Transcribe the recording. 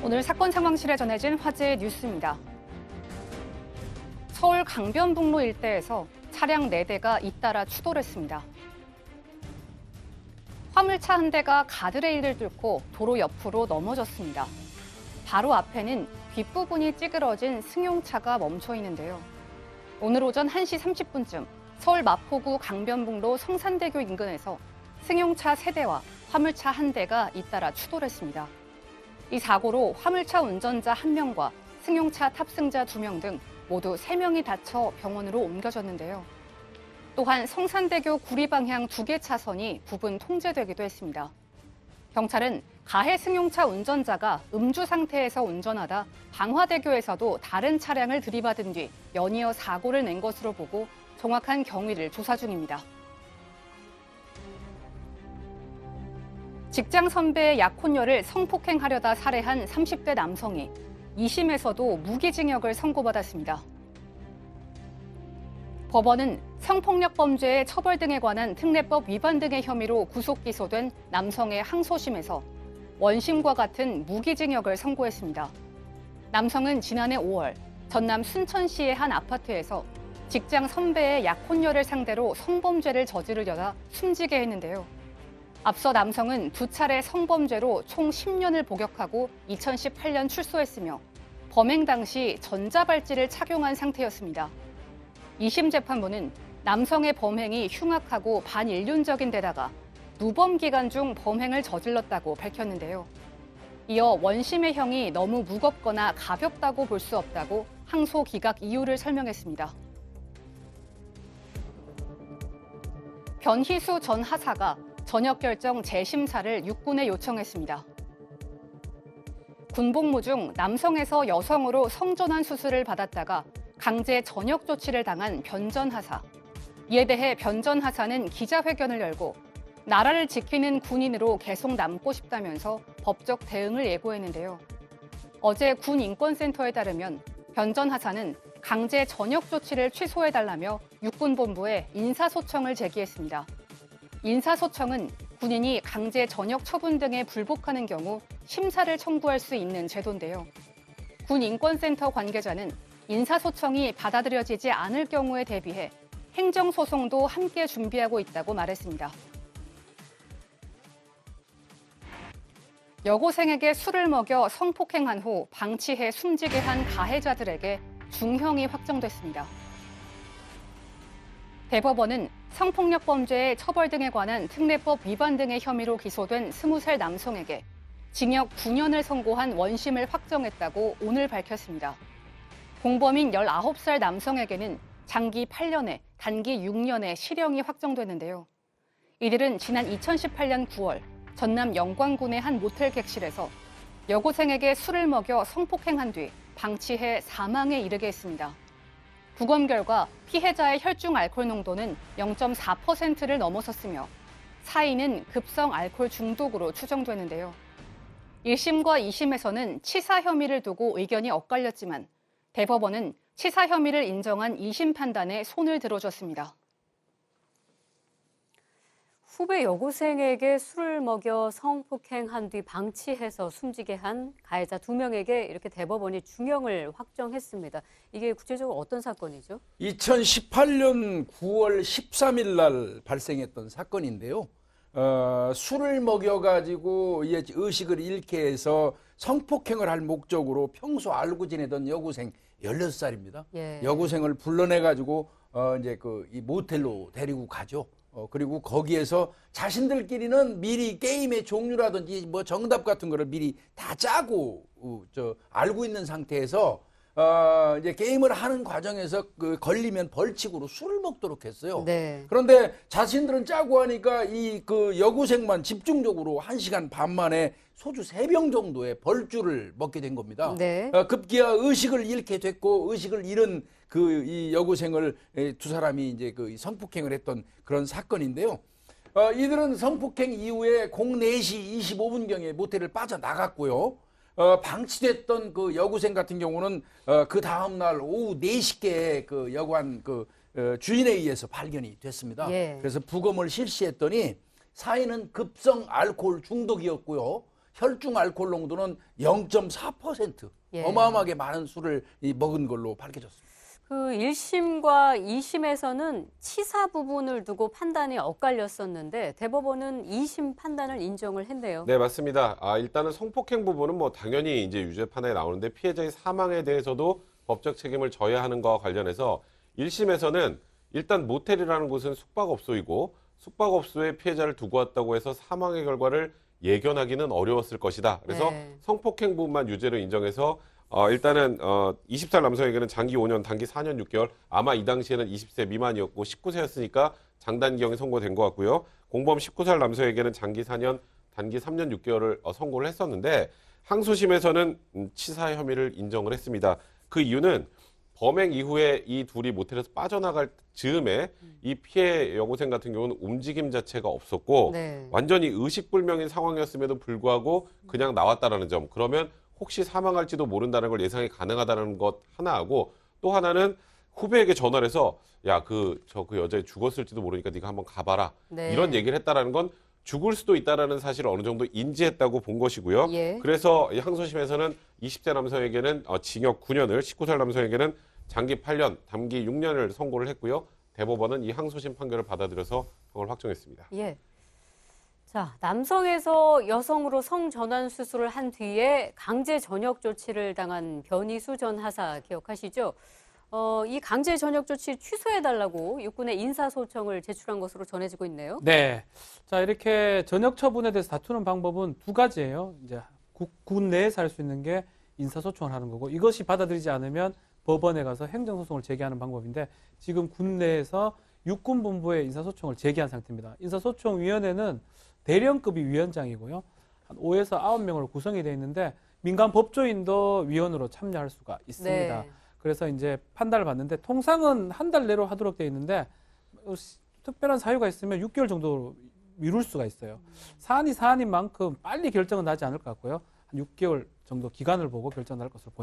오늘 사건 상황실에 전해진 화제의 뉴스입니다. 서울 강변북로 일대에서 차량 4대가 잇따라 추돌했습니다. 화물차 한 대가 가드레일을 뚫고 도로 옆으로 넘어졌습니다. 바로 앞에는 뒷부분이 찌그러진 승용차가 멈춰 있는데요. 오늘 오전 1시 30분쯤 서울 마포구 강변북로 성산대교 인근에서 승용차 3대와 화물차 1대가 잇따라 추돌했습니다. 이 사고로 화물차 운전자 1명과 승용차 탑승자 2명 등 모두 3명이 다쳐 병원으로 옮겨졌는데요. 또한 성산대교 구리 방향 2개 차선이 부분 통제되기도 했습니다. 경찰은 가해 승용차 운전자가 음주 상태에서 운전하다 방화대교에서도 다른 차량을 들이받은 뒤 연이어 사고를 낸 것으로 보고 정확한 경위를 조사 중입니다. 직장 선배의 약혼녀를 성폭행하려다 살해한 30대 남성이 2심에서도 무기징역을 선고받았습니다. 법원은 성폭력 범죄의 처벌 등에 관한 특례법 위반 등의 혐의로 구속 기소된 남성의 항소심에서 원심과 같은 무기징역을 선고했습니다. 남성은 지난해 5월 전남 순천시의 한 아파트에서 직장 선배의 약혼녀를 상대로 성범죄를 저지르려다 숨지게 했는데요. 앞서 남성은 2차례 성범죄로 총 10년을 복역하고 2018년 출소했으며 범행 당시 전자발찌를 착용한 상태였습니다. 2심 재판부는 남성의 범행이 흉악하고 반인륜적인 데다가 누범 기간 중 범행을 저질렀다고 밝혔는데요. 이어 원심의 형이 너무 무겁거나 가볍다고 볼 수 없다고 항소 기각 이유를 설명했습니다. 변희수 전 하사가 전역 결정 재심사를 육군에 요청했습니다. 군복무 중 남성에서 여성으로 성전환 수술을 받았다가 강제 전역 조치를 당한 변 전 하사. 이에 대해 변 전 하사는 기자회견을 열고 나라를 지키는 군인으로 계속 남고 싶다면서 법적 대응을 예고했는데요. 어제 군인권센터에 따르면 변 전 하사는 강제 전역 조치를 취소해달라며 육군본부에 인사소청을 제기했습니다. 인사소청은 군인이 강제 전역 처분 등에 불복하는 경우 심사를 청구할 수 있는 제도인데요. 군인권센터 관계자는 인사소청이 받아들여지지 않을 경우에 대비해 행정소송도 함께 준비하고 있다고 말했습니다. 여고생에게 술을 먹여 성폭행한 후 방치해 숨지게 한 가해자들에게 중형이 확정됐습니다. 대법원은 성폭력 범죄의 처벌 등에 관한 특례법 위반 등의 혐의로 기소된 20살 남성에게 징역 9년을 선고한 원심을 확정했다고 오늘 밝혔습니다. 공범인 19살 남성에게는 장기 8년에 단기 6년의 실형이 확정됐는데요. 이들은 지난 2018년 9월 전남 영광군의 한 모텔 객실에서 여고생에게 술을 먹여 성폭행한 뒤 방치해 사망에 이르게 했습니다. 부검 결과 피해자의 혈중 알코올 농도는 0.4%를 넘어섰으며 사인은 급성 알코올 중독으로 추정되는데요. 1심과 2심에서는 치사 혐의를 두고 의견이 엇갈렸지만 대법원은 치사 혐의를 인정한 2심 판단에 손을 들어줬습니다. 후배 여고생에게 술을 먹여 성폭행한 뒤 방치해서 숨지게 한 가해자 2명에게 이렇게 대법원이 중형을 확정했습니다. 이게 구체적으로 어떤 사건이죠? 2018년 9월 13일 날 발생했던 사건인데요. 술을 먹여가지고 의식을 잃게 해서 성폭행을 할 목적으로 평소 알고 지내던 여고생 16살입니다. 예. 여고생을 불러내가지고 이 모텔로 데리고 가죠. 그리고 거기에서 자신들끼리는 미리 게임의 종류라든지 뭐 정답 같은 거를 미리 다 짜고 알고 있는 상태에서 이제 게임을 하는 과정에서 걸리면 벌칙으로 술을 먹도록 했어요. 네. 그런데 자신들은 짜고 하니까 그 여고생만 집중적으로 1시간 반 만에 소주 3병 정도의 벌주를 먹게 된 겁니다. 네. 급기야 의식을 잃게 됐고 의식을 잃은 이 여고생을 2사람이 이제 성폭행을 했던 그런 사건인데요. 이들은 성폭행 이후에 04시 25분경에 모텔을 빠져나갔고요. 방치됐던 그 여고생 같은 경우는 그 다음날 오후 4시께 그 여관 주인에 의해서 발견이 됐습니다. 예. 그래서 부검을 실시했더니 사인은 급성 알코올 중독이었고요. 혈중 알코올 농도는 0.4%. 예. 어마어마하게 많은 술을 먹은 걸로 밝혀졌습니다. 그 1심과 2심에서는 치사 부분을 두고 판단이 엇갈렸었는데 대법원은 2심 판단을 인정을 했네요. 네, 맞습니다. 일단은 성폭행 부분은 뭐 당연히 이제 유죄 판단이 나오는데 피해자의 사망에 대해서도 법적 책임을 져야 하는 것과 관련해서 1심에서는 일단 모텔이라는 곳은 숙박업소이고 숙박업소에 피해자를 두고 왔다고 해서 사망의 결과를 예견하기는 어려웠을 것이다. 그래서 네. 성폭행 부분만 유죄로 인정해서 일단은 20살 남성에게는 장기 5년, 단기 4년 6개월, 아마 이 당시에는 20세 미만이었고 19세였으니까 장단기형이 선고된 것 같고요. 공범 19살 남성에게는 장기 4년, 단기 3년 6개월을 선고를 했었는데 항소심에서는 치사 혐의를 인정을 했습니다. 그 이유는 범행 이후에 이 둘이 모텔에서 빠져나갈 즈음에 이 피해 여고생 같은 경우는 움직임 자체가 없었고 네. 완전히 의식불명인 상황이었음에도 불구하고 그냥 나왔다라는 점. 그러면 혹시 사망할지도 모른다는 걸 예상이 가능하다는 것 하나하고 또 하나는 후배에게 전화를 해서 야, 그 여자애 죽었을지도 모르니까 네가 한번 가봐라. 네. 이런 얘기를 했다라는 건 죽을 수도 있다라는 사실을 어느 정도 인지했다고 본 것이고요. 예. 그래서 이 항소심에서는 20대 남성에게는 징역 9년을, 19살 남성에게는 장기 8년, 단기 6년을 선고를 했고요. 대법원은 이 항소심 판결을 받아들여서 형을 확정했습니다. 예. 자, 남성에서 여성으로 성전환 수술을 한 뒤에 강제 전역 조치를 당한 변희수 전 하사 기억하시죠? 이 강제 전역 조치 취소해달라고 육군에 인사소청을 제출한 것으로 전해지고 있네요. 네. 자, 이렇게 전역 처분에 대해서 다투는 방법은 두 가지예요. 이제 군 내에서 할 수 있는 게 인사소송을 하는 거고 이것이 받아들이지 않으면 법원에 가서 행정소송을 제기하는 방법인데 지금 군 내에서 육군본부에 인사소송을 제기한 상태입니다. 인사소송위원회는 대령급이 위원장이고요. 한 5에서 9명으로 구성이 되어 있는데 민간 법조인도 위원으로 참여할 수가 있습니다. 네. 그래서 이제 판단을 받는데 통상은 한 달 내로 하도록 되어 있는데 특별한 사유가 있으면 6개월 정도 미룰 수가 있어요. 사안이 사안인 만큼 빨리 결정은 나지 않을 것 같고요. 한 6개월 정도 기간을 보고 결정 날 것으로 보입니다.